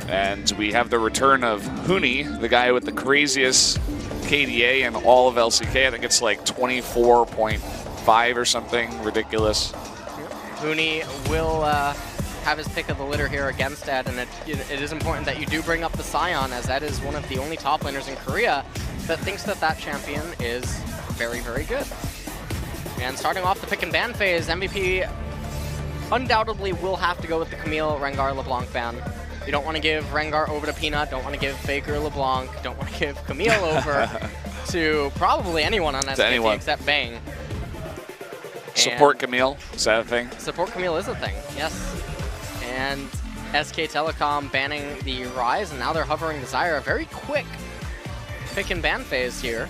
And we have the return of Huni, the guy with the craziest KDA in all of LCK. I think it's like 24.5 or something ridiculous. Huni will have his pick of the litter here against Ed, and it is important that you do bring up the Scion, as Ed is one of the only top laners in Korea that thinks that that champion is very, very good. And starting off the pick and ban phase, MVP undoubtedly will have to go with the Camille, Rengar, LeBlanc ban. You don't want to give Rengar over to Peanut, don't want to give Faker LeBlanc, don't want to give Camille over to probably anyone on SKT except Bang. Support Camille, is that a thing? Support Camille is a thing, yes. And SK Telecom banning the Rise, and now they're hovering the Zyra. A very quick pick and ban phase here.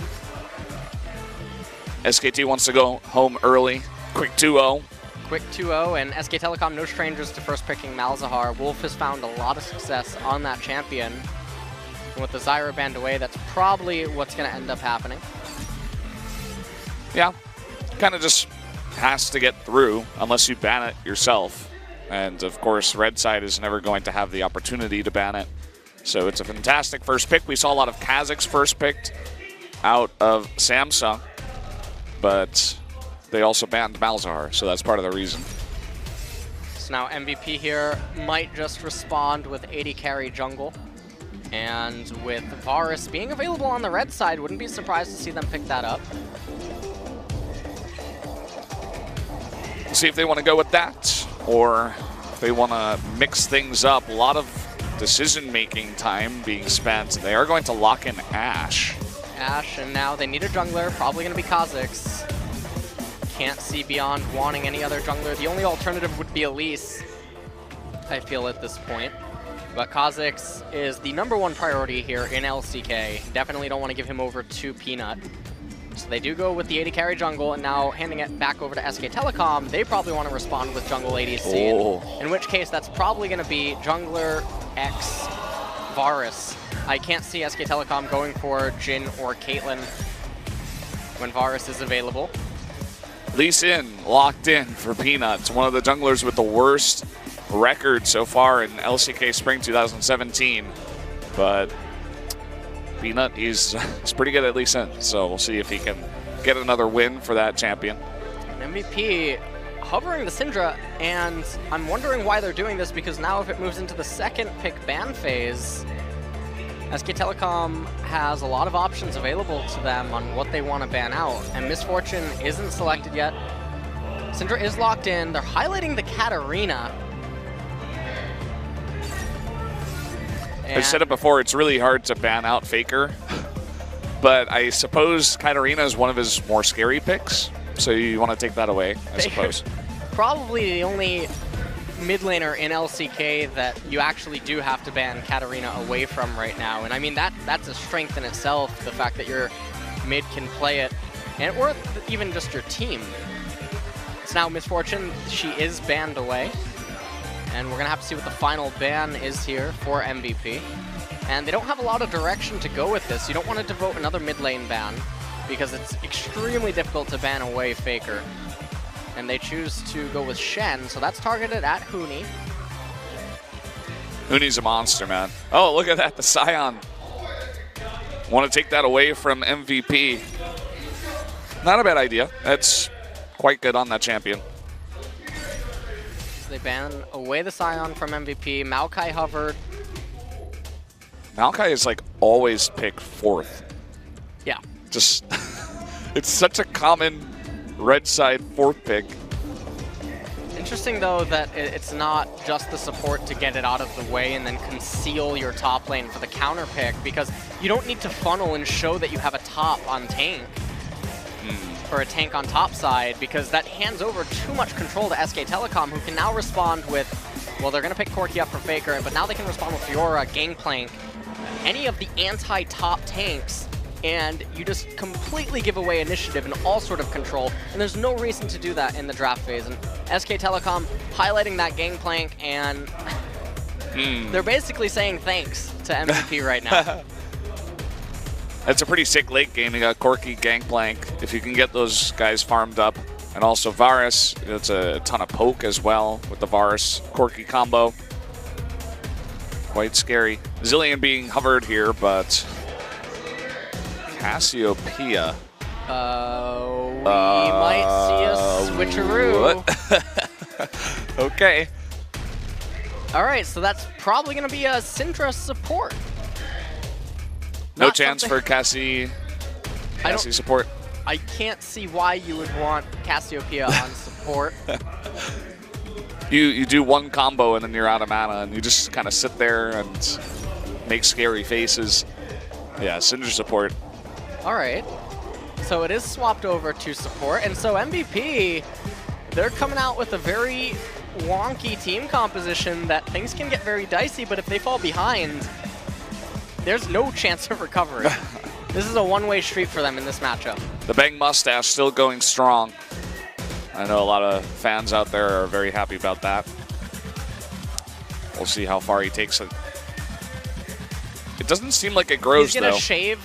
SKT wants to go home early. Quick 2-0. Quick 2-0, and SK Telecom no strangers to first picking Malzahar. Wolf has found a lot of success on that champion. And with the Zyra banned away, that's probably what's going to end up happening. Yeah, kind of just has to get through unless you ban it yourself. And of course, Red side is never going to have the opportunity to ban it. So it's a fantastic first pick. We saw a lot of Kazakhs first picked out of Samsung, but they also banned Malzahar, so that's part of the reason. So now MVP here might just respond with 80 carry jungle. And with Varus being available on the red side, wouldn't be surprised to see them pick that up. See if they want to go with that, or if they want to mix things up. A lot of decision-making time being spent. They are going to lock in Ashe. Ashe, and now they need a jungler, probably going to be Kazakhs. Can't see beyond wanting any other jungler. The only alternative would be Elise, I feel, at this point. But Kazakhs is the #1 priority here in LCK. Definitely don't want to give him over to Peanut. So they do go with the 80 carry jungle, and now handing it back over to SK Telecom, they probably want to respond with jungle ADC, in which case that's probably going to be jungler X Varus. I can't see SK Telecom going for Jhin or Caitlyn when Varus is available. Lee Sin locked in for Peanuts, one of the junglers with the worst record so far in LCK Spring 2017. But Peanut, he's pretty good at Lee Sin, so we'll see if he can get another win for that champion. MVP hovering the Syndra, and I'm wondering why they're doing this, because now if it moves into the second pick ban phase, SK Telecom has a lot of options available to them on what they want to ban out, and Misfortune isn't selected yet. Syndra is locked in. They're highlighting the Katarina. I've said it before, it's really hard to ban out Faker, but I suppose Katarina is one of his more scary picks, so you want to take that away, I suppose. Probably the only mid laner in LCK that you actually do have to ban Katarina away from right now, and I mean that's a strength in itself, the fact that your mid can play it, and or even just your team. It's now Misfortune, she is banned away. And we're going to have to see what the final ban is here for MVP. And they don't have a lot of direction to go with this. You don't want to devote another mid lane ban, because it's extremely difficult to ban away Faker. And they choose to go with Shen, so that's targeted at Huni. Huni's a monster, man. Oh, look at that, the Scion. Want to take that away from MVP. Not a bad idea. That's quite good on that champion. They ban away the Scion from MVP. Maokai hovered. Maokai is like always picked 4th. Yeah. Just, it's such a common red side 4th pick. Interesting though that it's not just the support to get it out of the way and then conceal your top lane for the counter pick, because you don't need to funnel and show that you have a top on tank. Or a tank on top side, because that hands over too much control to SK Telecom, who can now respond with, well, they're going to pick Corki up for Faker, but now they can respond with Fiora, Gangplank, any of the anti-top tanks, and you just completely give away initiative and all sort of control, and there's no reason to do that in the draft phase. And SK Telecom highlighting that Gangplank, and they're basically saying thanks to MVP right now. That's a pretty sick late game. You got Corki, Gangplank, if you can get those guys farmed up. And also Varus, it's a ton of poke as well with the Varus Corki combo. quite scary. Zillion being hovered here, but Cassiopeia. We might see a switcheroo. What? Okay. All right, so that's probably going to be a Syndra support. No Not chance something- for Cassie support. I can't see why you would want Cassiopeia on support. You do one combo and then you're out of mana, and you just kind of sit there and make scary faces. Yeah, Syndra support. All right. So it is swapped over to support, and so MVP, they're coming out with a very wonky team composition that things can get very dicey, but if they fall behind, there's no chance of recovery. This is a one-way street for them in this matchup. The Bang mustache still going strong. I know a lot of fans out there are very happy about that. We'll see how far he takes it. It doesn't seem like it grows, He's gonna though. shave.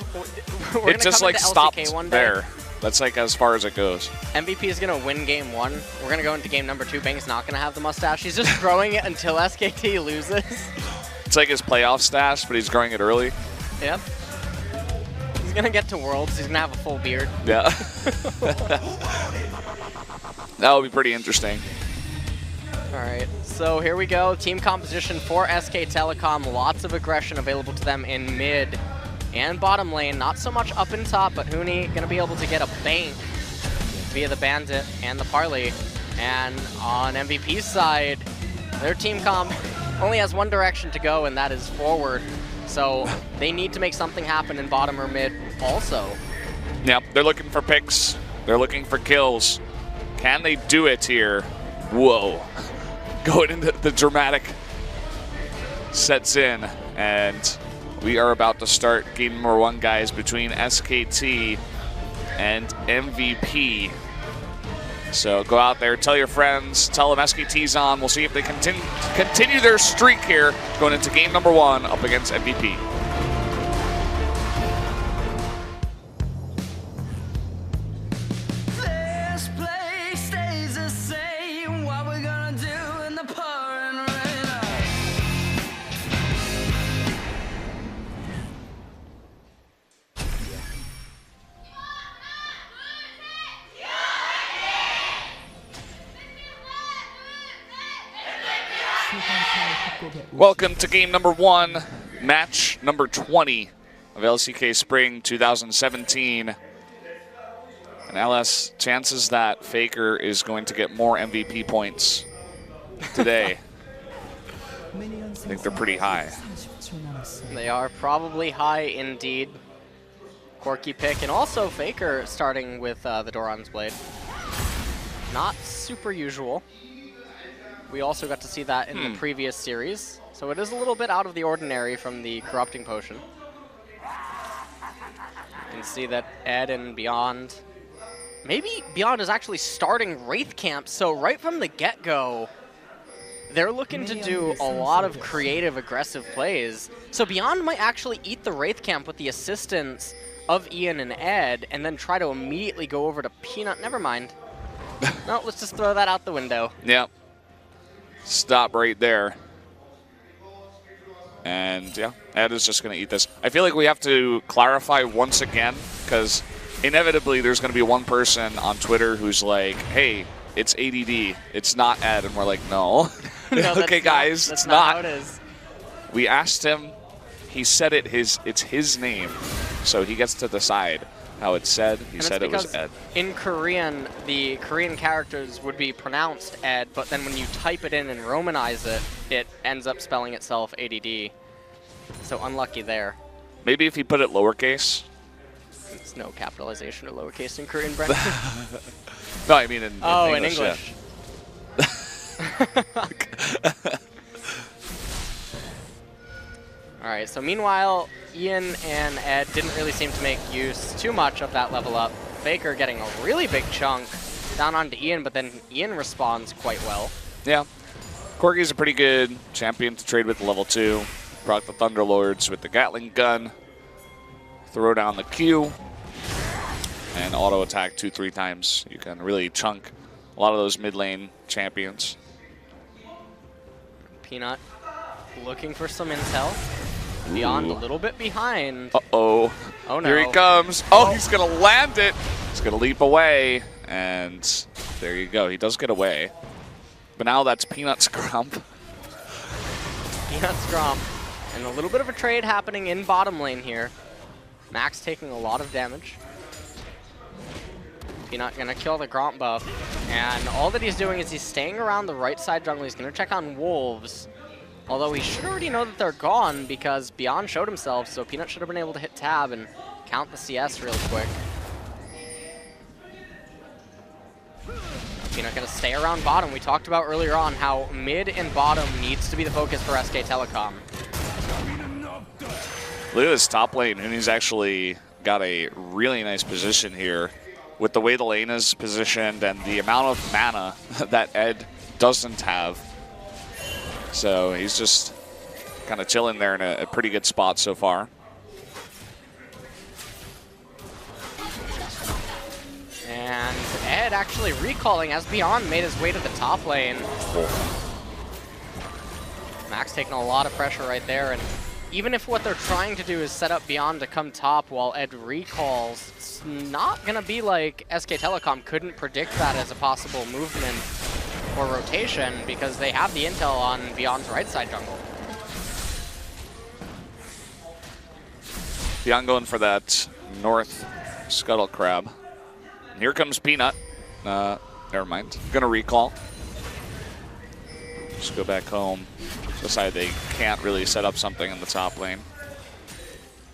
We're It just come like into stopped LCK one day. there. That's like as far as it goes. MVP is gonna win game 1. We're gonna go into game number 2. Bang's not gonna have the mustache. He's just growing it until SKT loses. It's like his playoff stash, but he's growing it early. Yep. He's gonna get to Worlds. He's gonna have a full beard. Yeah. That would be pretty interesting. All right, so here we go. Team composition for SK Telecom. Lots of aggression available to them in mid and bottom lane. Not so much up and top, but Huni going to be able to get a bank via the Bandit and the Parley. And on MVP's side, their team comp only has one direction to go, and that is forward. So they need to make something happen in bottom or mid also. Yep, they're looking for picks. They're looking for kills. Can they do it here? Whoa. Going into the dramatic sets in, and we are about to start game number 1, guys, between SKT and MVP. So go out there, tell your friends, tell them SKT's on. We'll see if they continue their streak here going into game number 1 up against MVP. Welcome to game number 1, match number 20 of LCK Spring 2017. And LS, chances that Faker is going to get more MVP points today, I think they're pretty high. They are probably high indeed. Quirky pick, and also Faker starting with the Doran's Blade. Not super usual. We also got to see that in the previous series, so it is a little bit out of the ordinary from the Corrupting Potion. You can see that Ed and Beyond, maybe Beyond is actually starting Wraith Camp, so right from the get-go, they're looking to do a lot of creative, aggressive plays. So Beyond might actually eat the Wraith Camp with the assistance of Ian and Ed, and then try to immediately go over to Peanut. Never mind. No, let's just throw that out the window. Yeah. Stop right there. And yeah, Ed is just going to eat this. I feel like we have to clarify once again, because inevitably there's going to be one person on Twitter who's like, hey, it's ADD, it's not Ed. And we're like, no. No, okay, guys, that's it's not not. how it is. We asked him, he said it's his name, so he gets to decide how it's said. He said it was Ed. In Korean, the Korean characters would be pronounced Ed, but then when you type it in and Romanize it, it ends up spelling itself ADD. So unlucky there. Maybe if he put it lowercase. There's no capitalization or lowercase in Korean, Brent. No, I mean in English. In English. Yeah. All right, so meanwhile, Ian and Ed didn't really seem to make use too much of that level up. Faker getting a really big chunk down onto Ian, but then Ian responds quite well. Yeah. Corgi's a pretty good champion to trade with level 2. Brought the Thunderlords with the Gatling gun. Throw down the Q. And auto attack 2-3 times. You can really chunk a lot of those mid lane champions. Peanut looking for some intel. Beyond a little bit behind. Uh-oh. Oh, no. Here he comes. Oh, he's going to land it. He's going to leap away. And there you go. He does get away. But now that's Peanut's Grump. Peanut's Grump. And a little bit of a trade happening in bottom lane here. Max taking a lot of damage. Peanut gonna kill the Gromp buff. And all that he's doing is he's staying around the right side jungle. He's gonna check on Wolves. Although he should already know that they're gone because Beyond showed himself, so Peanut should have been able to hit tab and count the CS real quick. Peanut gonna stay around bottom. We talked about earlier on how mid and bottom needs to be the focus for SK Telecom. Look at this top lane. Huni's actually got a really nice position here with the way the lane is positioned and the amount of mana that Ed doesn't have. So he's just kind of chilling there in a pretty good spot so far. And Ed actually recalling as Beyond made his way to the top lane. Max taking a lot of pressure right there, and even if what they're trying to do is set up Beyond to come top while Ed recalls, it's not going to be like SK Telecom couldn't predict that as a possible movement or rotation because they have the intel on Beyond's right side jungle. Beyond going for that north scuttle crab. And here comes Peanut. Never mind. Gonna recall. Just go back home. Decide they can't really set up something in the top lane.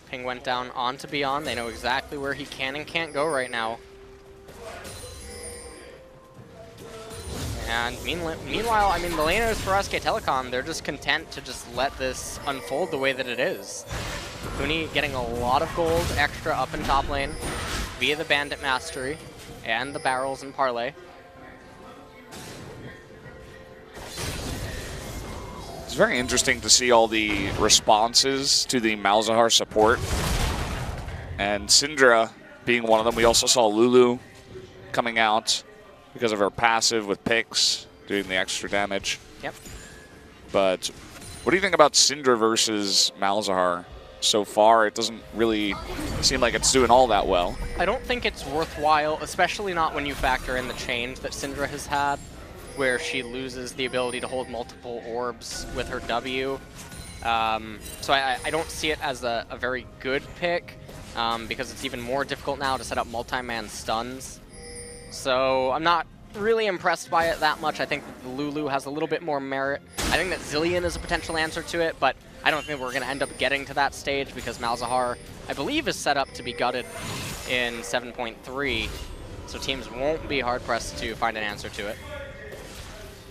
Ping went down onto Beyond. They know exactly where he can and can't go right now. And meanwhile, I mean, the laners for SK Telecom, they're just content to just let this unfold the way that it is. Huni getting a lot of gold extra up in top lane via the Bandit Mastery and the barrels and parlay. It's very interesting to see all the responses to the Malzahar support. And Syndra being one of them. We also saw Lulu coming out because of her passive with picks, doing the extra damage. Yep. But what do you think about Syndra versus Malzahar so far? It doesn't really seem like it's doing all that well. I don't think it's worthwhile, especially not when you factor in the change that Syndra has had, where she loses the ability to hold multiple orbs with her W. So I don't see it as a very good pick because it's even more difficult now to set up multi-man stuns. So I'm not really impressed by it that much. I think that Lulu has a little bit more merit. I think that Zillion is a potential answer to it, but I don't think we're going to end up getting to that stage because Malzahar, I believe, is set up to be gutted in 7.3, so teams won't be hard-pressed to find an answer to it.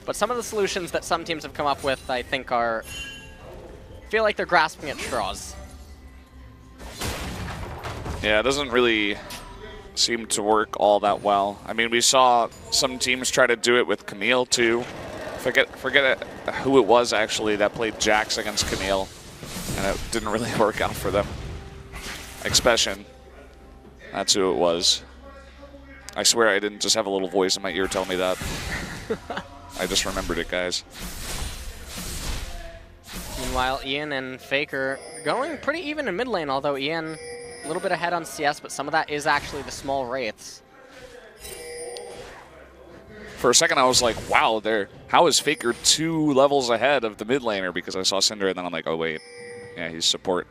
But some of the solutions that some teams have come up with, I think, feel like they're grasping at straws. Yeah, it doesn't really seem to work all that well. I mean, we saw some teams try to do it with Camille too. Forget who it was actually that played Jax against Camille, and it didn't really work out for them. Expression, that's who it was. I swear I didn't just have a little voice in my ear telling me that. I just remembered it, guys. Meanwhile, Ian and Faker going pretty even in mid lane, although Ian a little bit ahead on CS, but some of that is actually the small wraiths. For a second, I was like, wow, how is Faker 2 levels ahead of the mid laner? Because I saw Syndra, and then I'm like, oh, wait. Yeah, he's support.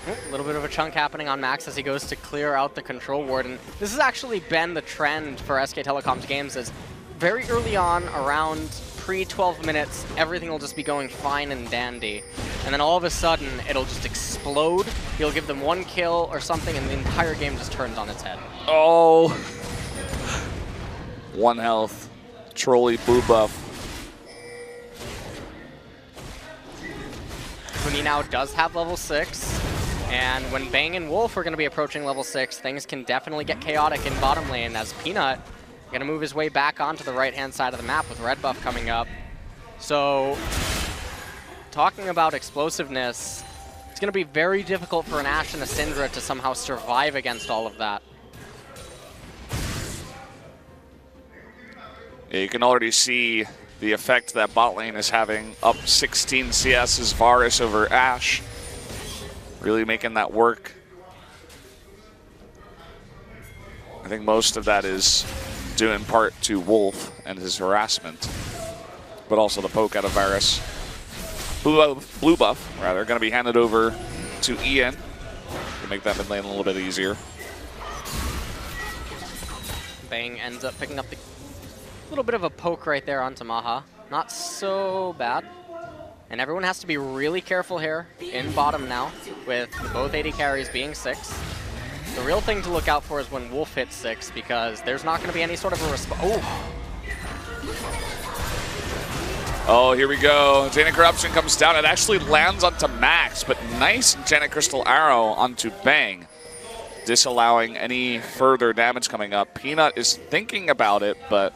A little bit of a chunk happening on Max as he goes to clear out the control ward. And this has actually been the trend for SK Telecom's games, is very early on, around pre-12 minutes, everything will just be going fine and dandy. And then all of a sudden, it'll just explode. He'll give them 1 kill or something, and the entire game just turns on its head. Oh. 1 health. Trolley blue buff. Huni now does have level 6. And when Bang and Wolf are going to be approaching level 6, things can definitely get chaotic in bottom lane as Peanut going to move his way back onto the right-hand side of the map with red buff coming up. So, talking about explosiveness, it's going to be very difficult for an Ashe and a Syndra to somehow survive against all of that. Yeah, you can already see the effect that bot lane is having. Up 16 CS is Varus over Ashe. Really making that work. I think most of that is due in part to Wolf and his harassment, but also the poke out of Varus. Blue buff, rather, going to be handed over to Ian to make that mid lane a little bit easier. Bang ends up picking up the little bit of a poke right there onto Maha. Not so bad. And everyone has to be really careful here in bottom now, with both AD carries being 6. The real thing to look out for is when Wolf hits 6, because there's not going to be any sort of a response. Oh, here we go. Enchanted Corruption comes down. It actually lands onto Max, but nice Enchanted Crystal Arrow onto Bang, disallowing any further damage coming up. Peanut is thinking about it, but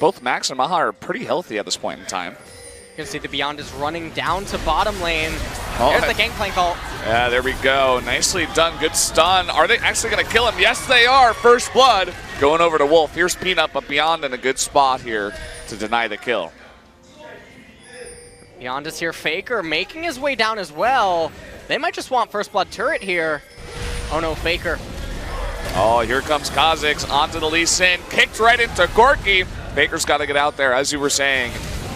both Max and Maha are pretty healthy at this point in time. You can see the Beyond is running down to bottom lane. Oh, there's the Gangplank ult. Yeah, there we go. Nicely done. Good stun. Are they actually going to kill him? Yes, they are. First blood going over to Wolf. Here's Peanut, but Beyond in a good spot here to deny the kill. Beyond is here. Faker making his way down as well. They might just want first blood turret here. Oh no, Faker. Oh, here comes Kha'Zix onto the Lee Sin. Kicked right into Gorky. Faker's got to get out there, as you were saying.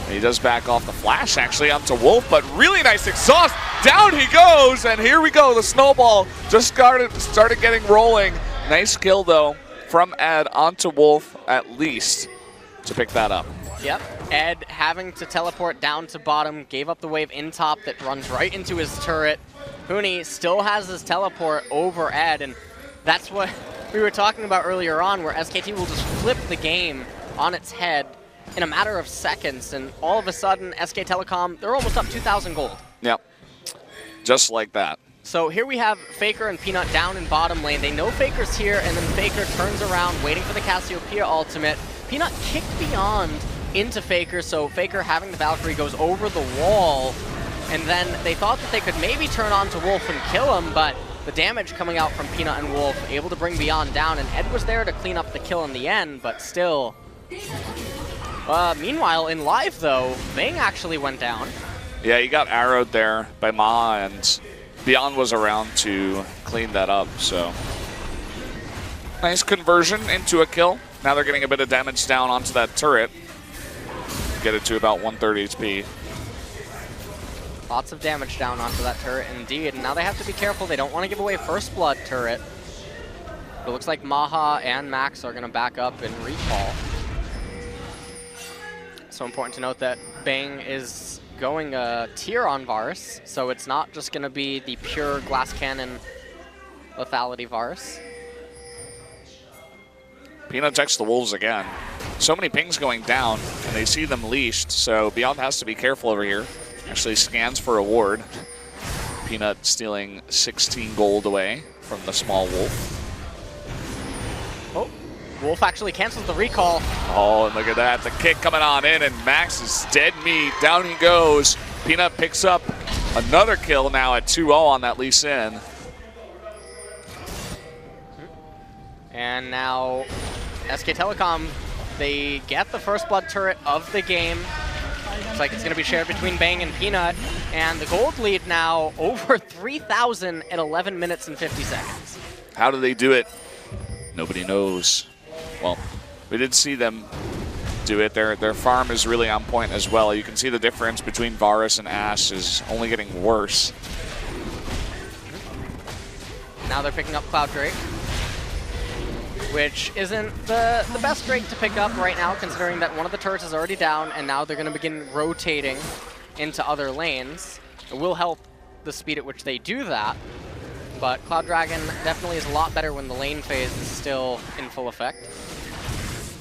He does back off the flash, actually, onto Wolf, but really nice exhaust. Down he goes, and here we go. The snowball just started getting rolling. Nice kill, though, from Ed onto Wolf, at least, to pick that up. Yep, Ed having to teleport down to bottom, gave up the wave in top that runs right into his turret. Huni still has his teleport over Ed, and that's what we were talking about earlier on, where SKT will just flip the game on its head in a matter of seconds, and all of a sudden, SK Telecom, they're almost up 2,000 gold. Yep, just like that. So here we have Faker and Peanut down in bottom lane. They know Faker's here, and then Faker turns around, waiting for the Cassiopeia ultimate. Peanut kicked Beyond into Faker, so Faker having the Valkyrie goes over the wall, and then they thought that they could maybe turn on to Wolf and kill him, but the damage coming out from Peanut and Wolf, able to bring Beyond down, and Ed was there to clean up the kill in the end, but still. Meanwhile, in live though, Bang actually went down. Yeah, he got arrowed there by Maha, and Beyond was around to clean that up, so. Nice conversion into a kill. Now they're getting a bit of damage down onto that turret. Get it to about 130 HP. Lots of damage down onto that turret indeed, and now they have to be careful. They don't want to give away first blood turret. It looks like Maha and Max are going to back up and recall. So important to note that Bang is going a tier on Varus, so it's not just going to be the pure glass cannon lethality Varus. Peanut checks the Wolves again. So many pings going down, and they see them leashed, so Beyond has to be careful over here. Actually scans for a ward. Peanut stealing 16 gold away from the small Wolf. Oh, Wolf actually cancels the recall. Oh, and look at that. The kick coming on in, and Max is dead meat. Down he goes. Peanut picks up another kill now at 2-0 on that Lee Sin. And now SK Telecom, they get the first blood turret of the game. Looks like it's going to be shared between Bang and Peanut. And the gold lead now over 3,000 at 11 minutes and 50 seconds. How do they do it? Nobody knows. Well, we did see them do it. Their farm is really on point as well. You can see the difference between Varus and Ashe is only getting worse. Now they're picking up Cloud Drake, which isn't the best Drake to pick up right now, considering that one of the turrets is already down, and now they're going to begin rotating into other lanes. It will help the speed at which they do that, but Cloud Dragon definitely is a lot better when the lane phase is still in full effect.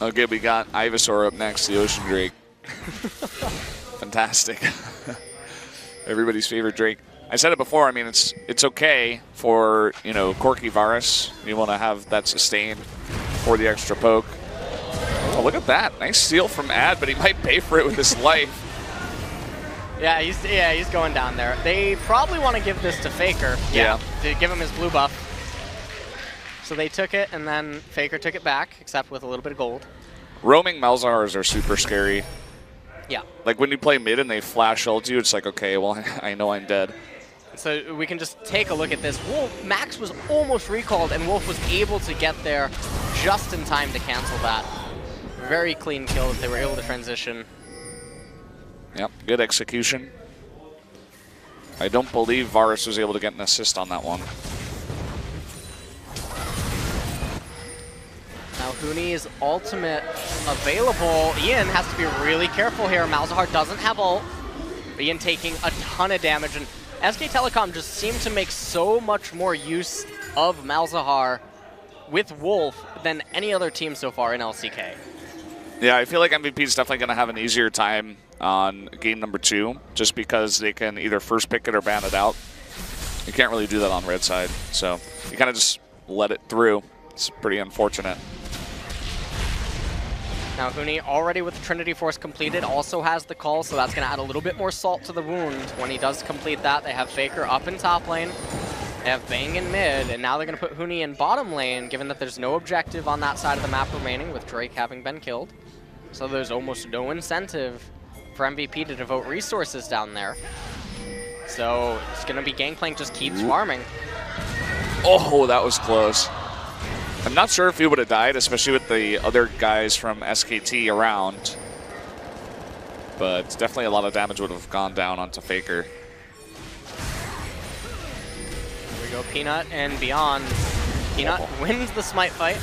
Okay, we got Ivysaur up next, the Ocean Drake. Fantastic. Everybody's favorite Drake. I said it before, I mean, it's okay for, you know, Corky Varus. You want to have that sustain for the extra poke. Oh, look at that. Nice steal from Ad, but he might pay for it with his life. Yeah, he's going down there. They probably want to give this to Faker. Yeah. To give him his blue buff. So they took it, and then Faker took it back, except with a little bit of gold. Roaming Malzahars are super scary. Yeah. Like when you play mid and they flash ult you, it's like, okay, well, I know I'm dead. So we can just take a look at this. Max was almost recalled, and Wolf was able to get there just in time to cancel that. Very clean kill that they were able to transition. Yep, good execution. I don't believe Varus was able to get an assist on that one. Now Huni's ultimate available. Ian has to be really careful here. Malzahar doesn't have ult. Ian taking a ton of damage, and SK Telecom just seemed to make so much more use of Malzahar with Wolf than any other team so far in LCK. Yeah, I feel like MVP is definitely going to have an easier time on game number 2, just because they can either first pick it or ban it out. You can't really do that on red side, so you kind of just let it through. It's pretty unfortunate. Now Huni, already with the Trinity Force completed, also has the call, so that's going to add a little bit more salt to the wound. When he does complete that, they have Faker up in top lane, they have Bang in mid, and now they're going to put Huni in bottom lane, given that there's no objective on that side of the map remaining, with Drake having been killed. So there's almost no incentive for MVP to devote resources down there. So it's going to be Gangplank just keeps farming. Oh, that was close. I'm not sure if he would have died, especially with the other guys from SKT around. But definitely a lot of damage would have gone down onto Faker. Here we go, Peanut and beyond. Peanut wins the smite fight.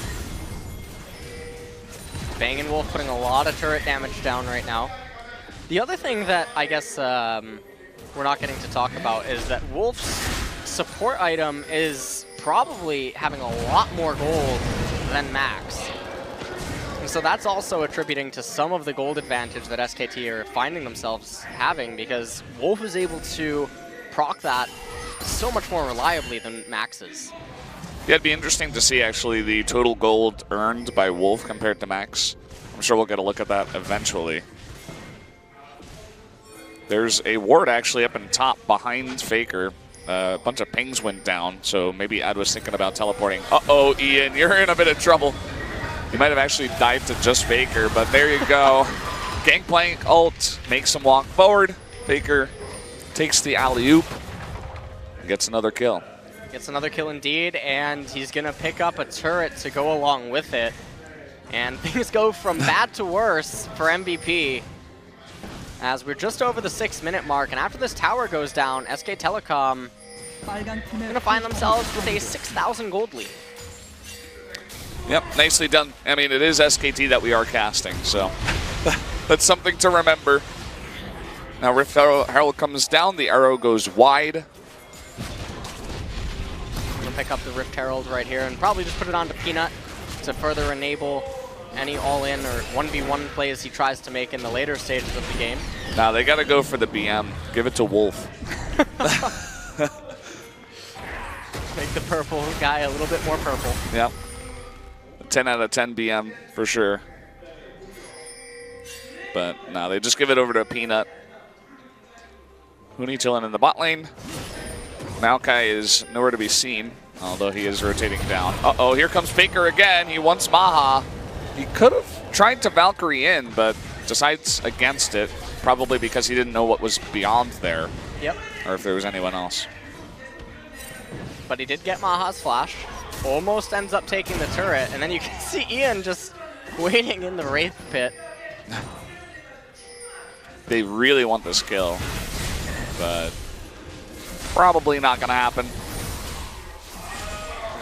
Bang & Wolf putting a lot of turret damage down right now. The other thing that I guess we're not getting to talk about is that Wolf's support item is probably having a lot more gold than Max. And so that's also attributing to some of the gold advantage that SKT are finding themselves having, because Wolf is able to proc that so much more reliably than Max is. Yeah, it'd be interesting to see actually the total gold earned by Wolf compared to Max. I'm sure we'll get a look at that eventually. There's a ward actually up in top behind Faker. A bunch of pings went down, so maybe Ed was thinking about teleporting. Uh-oh, Ian, you're in a bit of trouble. You might have actually dived to just Faker, but there you go. Gangplank ult makes him walk forward. Faker takes the alley-oop and gets another kill. Gets another kill indeed, and he's going to pick up a turret to go along with it. And things go from bad to worse for MVP, as we're just over the 6-minute mark, and after this tower goes down, SK Telecom are going to find themselves with a 6,000 gold lead. Yep, nicely done. I mean, it is SKT that we are casting, so that's something to remember. Now Rift Herald comes down, the arrow goes wide. I'm going to pick up the Rift Herald right here and probably just put it onto Peanut to further enable any all-in or 1v1 plays he tries to make in the later stages of the game. Now they got to go for the BM. Give it to Wolf. Make the purple guy a little bit more purple. Yep. 10 out of 10 BM for sure. But no, they just give it over to Peanut. Huni chilling in the bot lane. Maokai is nowhere to be seen, although he is rotating down. Uh-oh, here comes Faker again. He wants Maha. He could have tried to Valkyrie in, but decides against it, probably because he didn't know what was beyond there. Yep. Or if there was anyone else. But he did get Maha's flash. Almost ends up taking the turret, and then you can see Ian just waiting in the Wraith pit. They really want this kill, but probably not going to happen.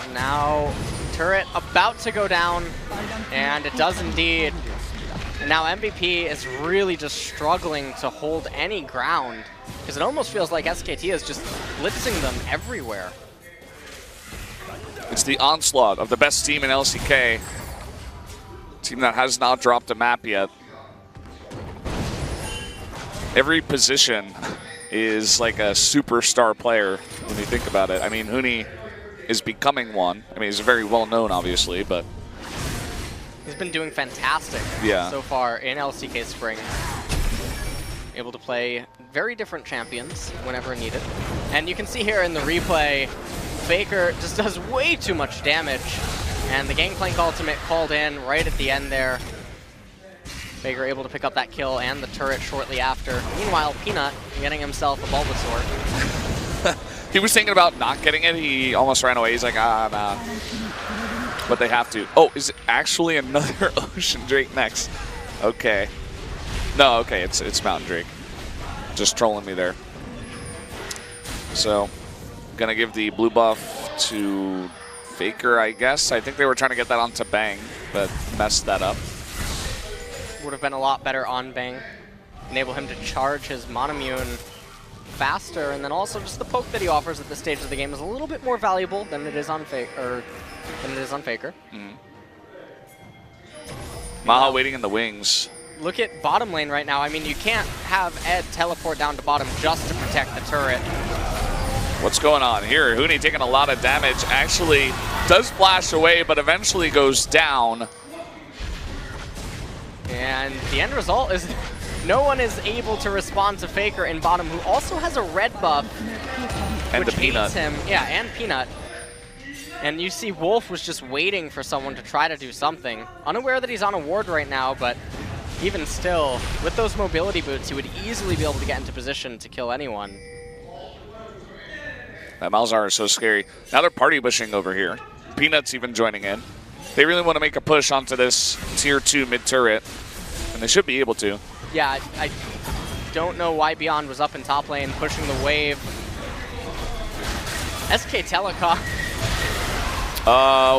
And now turret about to go down, and it does indeed. And now MVP is really just struggling to hold any ground, because it almost feels like SKT is just blitzing them everywhere. It's the onslaught of the best team in LCK. Team that has not dropped a map yet. Every position is like a superstar player when you think about it. I mean, Huni is becoming one. I mean, he's very well known, obviously, but he's been doing fantastic so far in LCK Spring. Able to play very different champions whenever needed. And you can see here in the replay, Faker just does way too much damage, and the Gangplank ultimate called in right at the end there. Faker able to pick up that kill and the turret shortly after. Meanwhile, Peanut getting himself a Bulbasaur. He was thinking about not getting it. He almost ran away. He's like, ah, nah. But they have to. Oh, is it actually another Ocean Drake next? Okay. No, okay, it's Mountain Drake. Just trolling me there. So, gonna give the blue buff to Faker, I guess. I think they were trying to get that onto Bang, but messed that up. Would have been a lot better on Bang. Enable him to charge his Monomune faster, and then also just the poke that he offers at this stage of the game is a little bit more valuable than it is on Faker. Mm. Maha waiting in the wings. Look at bottom lane right now. I mean, you can't have Ed teleport down to bottom just to protect the turret. What's going on here? Huni taking a lot of damage. Actually does flash away, but eventually goes down. And the end result is no one is able to respond to Faker in bottom, who also has a red buff, and which the Peanut. aids him. Yeah, and Peanut. And you see Wolf was just waiting for someone to try to do something. Unaware that he's on a ward right now, but even still, with those mobility boots, he would easily be able to get into position to kill anyone. That Malzahar is so scary. Now they're party bushing over here. Peanut's even joining in. They really want to make a push onto this tier 2 mid turret, and they should be able to. Yeah, I don't know why Beyond was up in top lane pushing the wave. SK Telecom.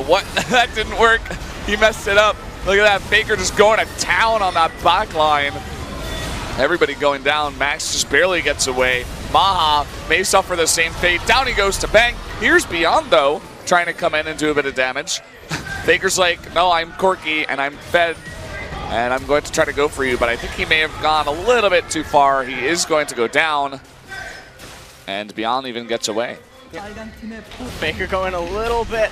What? That didn't work. He messed it up. Look at that. Faker just going to town on that back line. Everybody going down. Max just barely gets away. Maha may suffer the same fate. Down he goes to Bang. Here's Beyond, though, trying to come in and do a bit of damage. Faker's like, no, I'm Corky, and I'm fed, and I'm going to try to go for you, but I think he may have gone a little bit too far. He is going to go down, and Beyond even gets away. Yeah. Faker going a little bit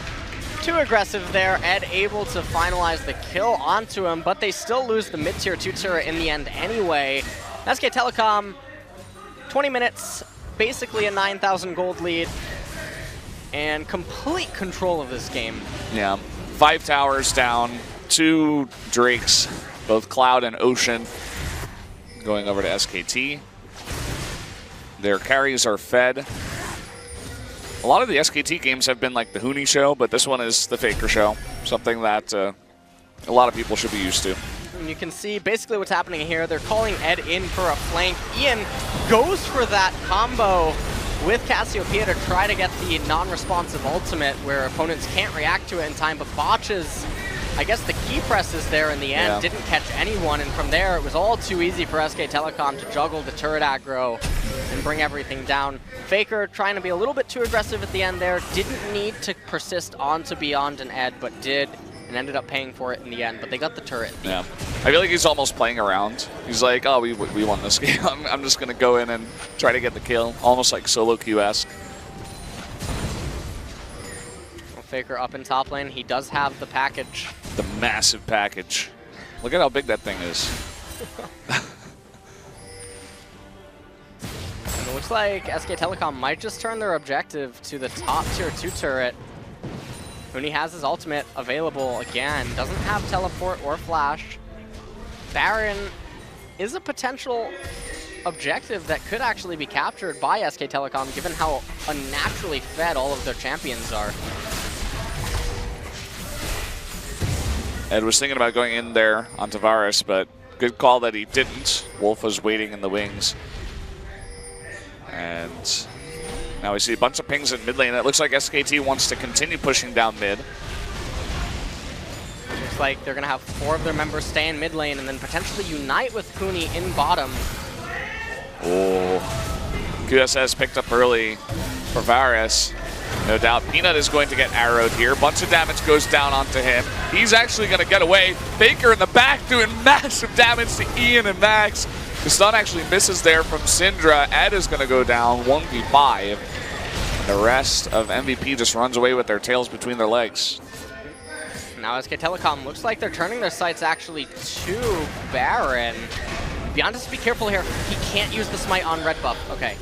too aggressive there. Ed able to finalize the kill onto him, but they still lose the mid-tier 2 turret in the end anyway. SK Telecom, 20 minutes, basically a 9,000 gold lead, and complete control of this game. Yeah, 5 towers down, 2 Drakes, both Cloud and Ocean, going over to SKT. Their carries are fed. A lot of the SKT games have been like the Huni show, but this one is the Faker show, something that a lot of people should be used to. And you can see basically what's happening here. They're calling Ed in for a flank. Ian goes for that combo with Cassiopeia to try to get the non-responsive ultimate where opponents can't react to it in time, but botches, I guess the key presses there in the end, didn't catch anyone, and from there it was all too easy for SK Telecom to juggle the turret aggro and bring everything down. Faker trying to be a little bit too aggressive at the end there, didn't need to persist onto Beyond and Ed, but did, and ended up paying for it in the end, but they got the turret. Yeah, I feel like he's almost playing around. He's like, oh, we won this game. I'm just going to go in and try to get the kill, almost like solo queue-esque. Faker up in top lane, he does have the package. The massive package. Look at how big that thing is. And it looks like SK Telecom might just turn their objective to the top tier 2 turret. Huni has his ultimate available again. Doesn't have teleport or flash. Baron is a potential objective that could actually be captured by SK Telecom given how unnaturally fed all of their champions are. Ed was thinking about going in there on Tavares, but good call that he didn't. Wolf was waiting in the wings. And now we see a bunch of pings in mid lane. It looks like SKT wants to continue pushing down mid. Looks like they're going to have 4 of their members stay in mid lane and then potentially unite with Huni in bottom. Oh, QSS picked up early for Varus. No doubt Peanut is going to get arrowed here. Bunch of damage goes down onto him. He's actually going to get away. Faker in the back doing massive damage to Ian and Max. The stun actually misses there from Syndra. Ed is going to go down 1v5. And the rest of MVP just runs away with their tails between their legs. Now SK Telecom looks like they're turning their sights actually to Baron. Beyond has to be careful here. He can't use the smite on red buff. Okay.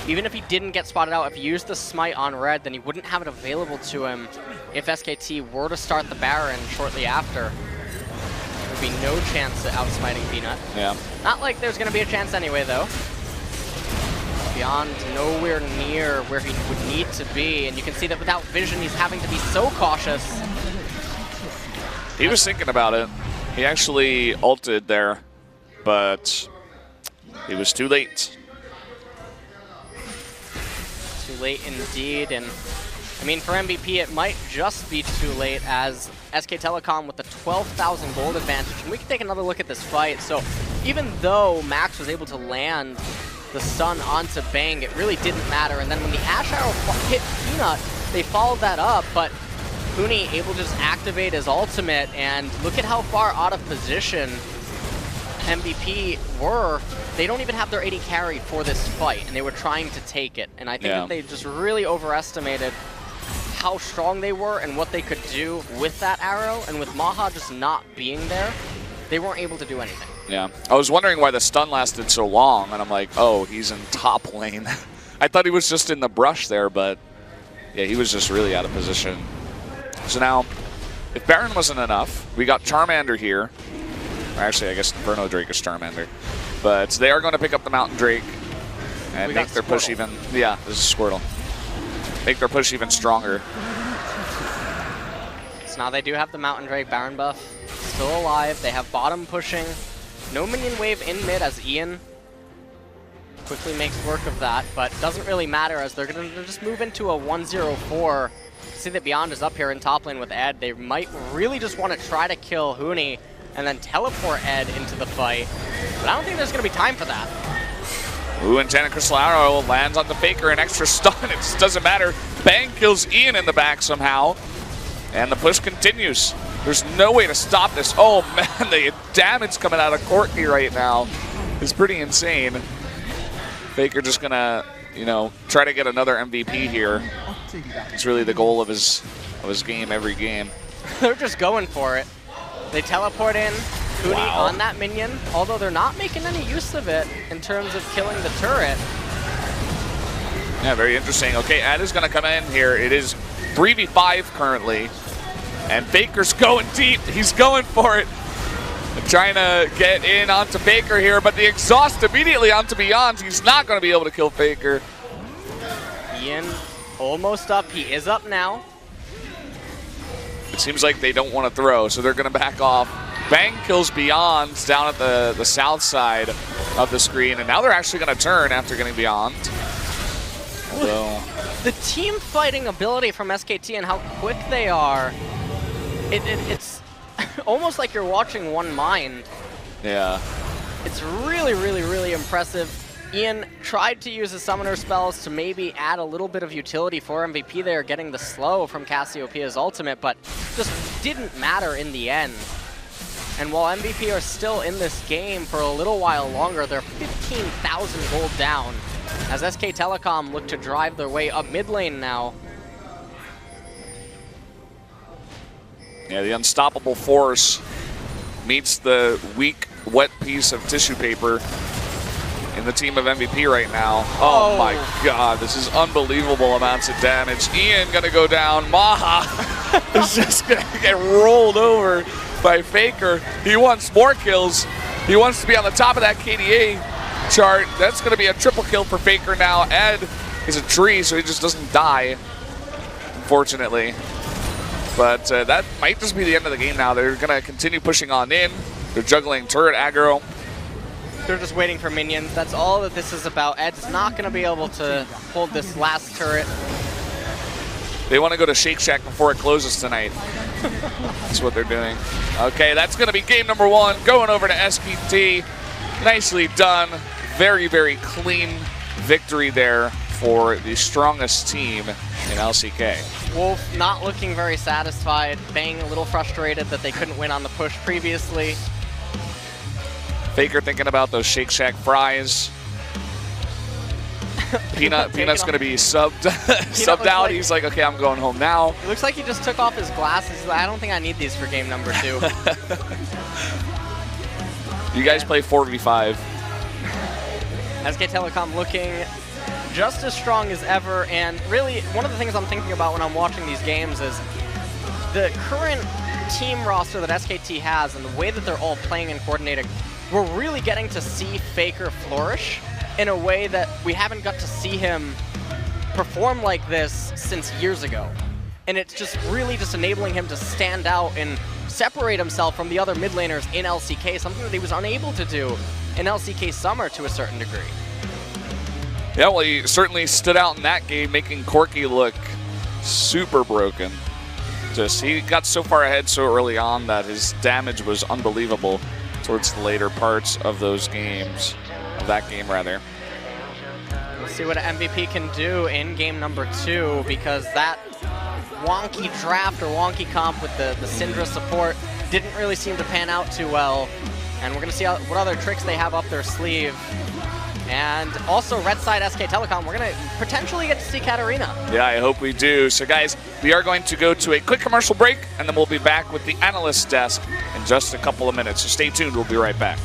Even if he didn't get spotted out, if he used the smite on red, then he wouldn't have it available to him if SKT were to start the Baron shortly after. would be no chance at outsmiting Peanut. Yeah. Not like there's going to be a chance anyway, though. Beyond nowhere near where he would need to be, and you can see that without vision, he's having to be so cautious. He was thinking about it. He actually ulted there, but he was too late. Too late indeed, and I mean, for MVP, it might just be too late as SK Telecom with the 12,000 gold advantage. And we can take another look at this fight. So even though Max was able to land the stun onto Bang, it really didn't matter. And then when the Ash Arrow hit Peanut, they followed that up, but Huni able to just activate his ultimate, and look at how far out of position MVP were. They don't even have their AD carry for this fight, and they were trying to take it. And I think that they just really overestimated how strong they were and what they could do with that arrow. And with Maha just not being there, they weren't able to do anything. Yeah, I was wondering why the stun lasted so long, and I'm like, oh, he's in top lane. I thought he was just in the brush there, but yeah, he was just really out of position. So now, if Baron wasn't enough, we got Charmander here. Actually, I guess Inferno Drake is Charmander. But they are going to pick up the Mountain Drake and make their push even... Yeah, this is Squirtle. Make their push even stronger. So now they do have the Mountain Drake Baron buff still alive. They have bottom pushing. No minion wave in mid as Ian quickly makes work of that, but doesn't really matter as they're going to just move into a 1-0-4. See that Beyond is up here in top lane with Ed. They might really just want to try to kill Huni and then teleport Ed into the fight. But I don't think there's going to be time for that. Ooh, Enchanted Crystal Arrow lands on the Faker, an extra stun. It just doesn't matter. Bang kills Ian in the back somehow. And the push continues. There's no way to stop this. Oh man, the damage coming out of Courtney right now is pretty insane. Faker just gonna, you know, try to get another MVP here. It's really the goal of his game every game. They're just going for it. They teleport in Huni on that minion, although they're not making any use of it in terms of killing the turret. Yeah, very interesting. Okay, Ed is gonna come in here. It is 3v5 currently. And Faker's going deep. He's going for it. Trying to get in onto Faker here, but the exhaust immediately onto Beyond. He's not going to be able to kill Faker. Ian almost up. He is up now. It seems like they don't want to throw, so they're going to back off. Bang kills Beyond down at the south side of the screen, and now they're actually going to turn after getting Beyond. Although the team fighting ability from SKT and how quick they are. It's almost like you're watching one mind. Yeah. It's really, really, really impressive. Ian tried to use his summoner spells to maybe add a little bit of utility for MVP there, getting the slow from Cassiopeia's ultimate, but just didn't matter in the end. And while MVP are still in this game for a little while longer, they're 15,000 gold down as SK Telecom look to drive their way up mid lane now. Yeah, the unstoppable force meets the weak, wet piece of tissue paper in the team of MVP right now. Oh my god, this is unbelievable amounts of damage. Ian gonna go down. Maha is just gonna get rolled over by Faker. He wants more kills. He wants to be on the top of that KDA chart. That's gonna be a triple kill for Faker now. Ed is a tree, so he just doesn't die, unfortunately. But that might just be the end of the game now. They're going to continue pushing on in. They're juggling turret aggro. They're just waiting for minions. That's all that this is about. Ed's not going to be able to hold this last turret. They want to go to Shake Shack before it closes tonight. That's what they're doing. Okay, that's going to be game number 1. Going over to Skt. Nicely done. Very, very clean victory there for the strongest team in LCK. Wolf not looking very satisfied. Bang a little frustrated that they couldn't win on the push previously. Faker thinking about those Shake Shack fries. Peanut's going to be subbed out. Like, he's like, okay, I'm going home now. It looks like he just took off his glasses. I don't think I need these for game number 2. You guys play 4v5. SK Telecom looking just as strong as ever, and really one of the things I'm thinking about when I'm watching these games is the current team roster that SKT has and the way that they're all playing and coordinating, we're really getting to see Faker flourish in a way that we haven't got to see him perform like this since years ago. And it's just really just enabling him to stand out and separate himself from the other mid laners in LCK, something that he was unable to do in LCK Summer to a certain degree. Yeah, well, he certainly stood out in that game, making Corki look super broken. He got so far ahead so early on that his damage was unbelievable towards the later parts of those games, of that game rather. We'll see what MVP can do in game number 2, because that wonky draft or wonky comp with the Syndra support didn't really seem to pan out too well. And we're going to see what other tricks they have up their sleeve. And also, red side SK Telecom, we're going to potentially get to see Katarina. Yeah, I hope we do. So guys, we are going to go to a quick commercial break, and then we'll be back with the analyst desk in just a couple of minutes. So stay tuned, we'll be right back.